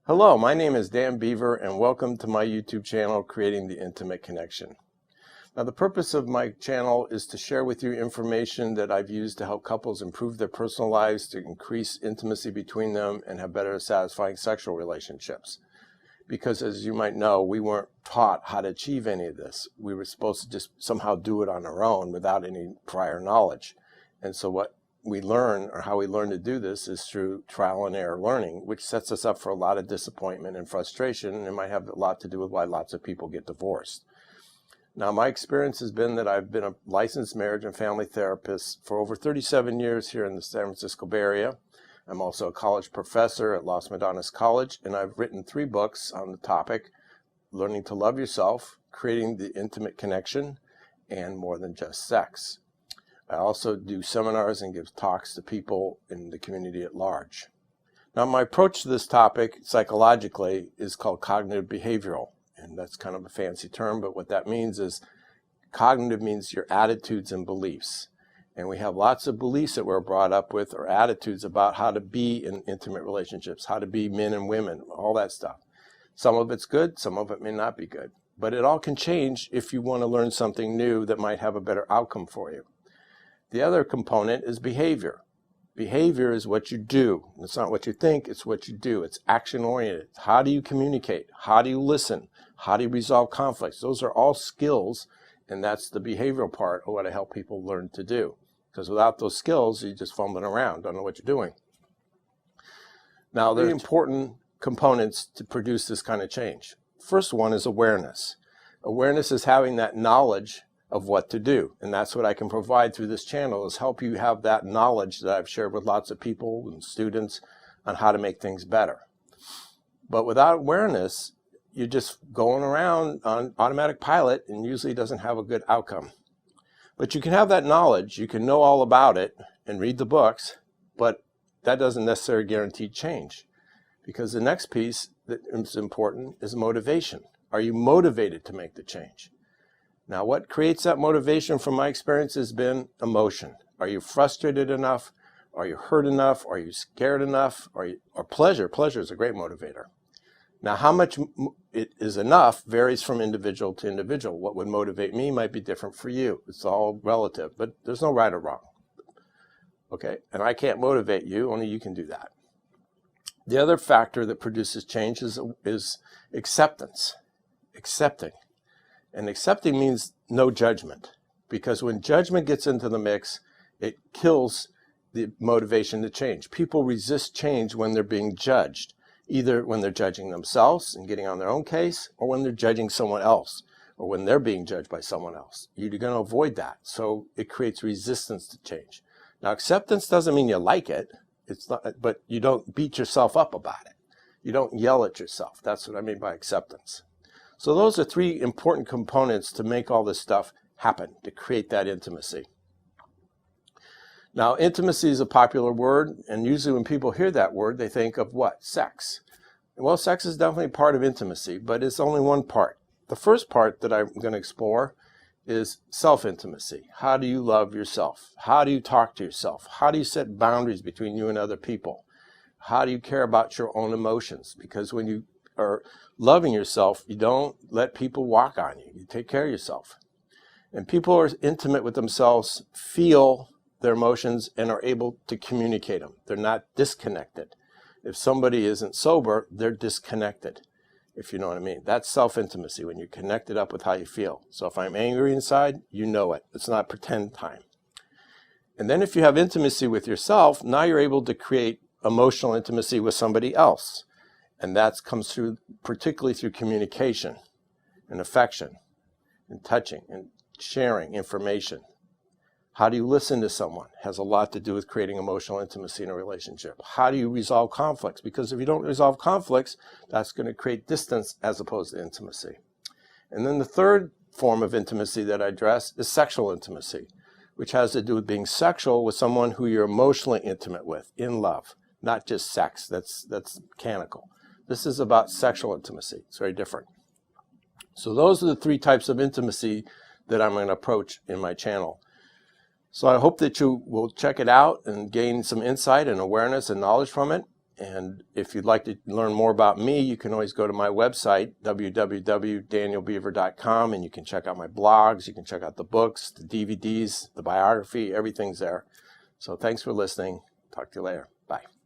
Hello, my name is Dan Beaver and welcome to my YouTube channel, Creating the Intimate Connection. Now the purpose of my channel is to share with you information that I've used to help couples improve their personal lives, to increase intimacy between them and have better satisfying sexual relationships. Because as you might know, we weren't taught how to achieve any of this. We were supposed to just somehow do it on our own without any prior knowledge. And so what we learn, or how we learn to do this, is through trial and error learning, which sets us up for a lot of disappointment and frustration, and it might have a lot to do with why lots of people get divorced. Now, my experience has been that I've been a licensed marriage and family therapist for over 37 years here in the San Francisco Bay Area. I'm also a college professor at Los Madonnas College, and I've written 3 books on the topic: Learning to Love Yourself, Creating the Intimate Connection, and More Than Just Sex. I also do seminars and give talks to people in the community at large. Now, my approach to this topic psychologically is called cognitive behavioral, and that's kind of a fancy term, but what that means is cognitive means your attitudes and beliefs. And we have lots of beliefs that we're brought up with, or attitudes about how to be in intimate relationships, how to be men and women, all that stuff. Some of it's good, some of it may not be good. But it all can change if you want to learn something new that might have a better outcome for you. The other component is behavior. Behavior is what you do. It's not what you think, it's what you do. It's action-oriented. How do you communicate? How do you listen? How do you resolve conflicts? Those are all skills, and that's the behavioral part of what I help people learn to do. Because without those skills, you're just fumbling around, don't know what you're doing. Now, there are important components to produce this kind of change. First one is awareness. Awareness is having that knowledge of what to do, and that's what I can provide through this channel, is help you have that knowledge that I've shared with lots of people and students on how to make things better. But without awareness, you're just going around on automatic pilot, and usually doesn't have a good outcome. But you can have that knowledge, you can know all about it and read the books, but that doesn't necessarily guarantee change. Because the next piece that is important is motivation. Are you motivated to make the change? Now, what creates that motivation from my experience has been emotion. Are you frustrated enough? Are you hurt enough? Are you scared enough? Or pleasure? Pleasure is a great motivator. Now, how much it is enough varies from individual to individual. What would motivate me might be different for you. It's all relative, but there's no right or wrong. Okay, and I can't motivate you, only you can do that. The other factor that produces change is acceptance. Accepting. And accepting means no judgment, because when judgment gets into the mix, it kills the motivation to change. People resist change when they're being judged, either when they're judging themselves and getting on their own case, or when they're judging someone else, or when they're being judged by someone else. You're going to avoid that, so it creates resistance to change. Now, acceptance doesn't mean you like it, but you don't beat yourself up about it. You don't yell at yourself. That's what I mean by acceptance. So those are 3 important components to make all this stuff happen, to create that intimacy. Now, intimacy is a popular word, and usually when people hear that word, they think of what? Sex. Well, sex is definitely part of intimacy, but it's only one part. The first part that I'm going to explore is self-intimacy. How do you love yourself? How do you talk to yourself? How do you set boundaries between you and other people? How do you care about your own emotions? Because when you are loving yourself, you don't let people walk on you. You take care of yourself. And people who are intimate with themselves feel their emotions and are able to communicate them. They're not disconnected. If somebody isn't sober, they're disconnected, if you know what I mean. That's self-intimacy, when you're connected up with how you feel. So if I'm angry inside, you know it. It's not pretend time. And then if you have intimacy with yourself, now you're able to create emotional intimacy with somebody else. And that comes through, particularly through communication and affection and touching and sharing information. How do you listen to someone? It has a lot to do with creating emotional intimacy in a relationship. How do you resolve conflicts? Because if you don't resolve conflicts, that's going to create distance as opposed to intimacy. And then the third form of intimacy that I address is sexual intimacy, which has to do with being sexual with someone who you're emotionally intimate with, in love, not just sex. That's mechanical. This is about sexual intimacy. It's very different. So those are the 3 types of intimacy that I'm going to approach in my channel. So I hope that you will check it out and gain some insight and awareness and knowledge from it. And if you'd like to learn more about me, you can always go to my website, www.danielbeaver.com, and you can check out my blogs, you can check out the books, the DVDs, the biography, everything's there. So thanks for listening. Talk to you later. Bye.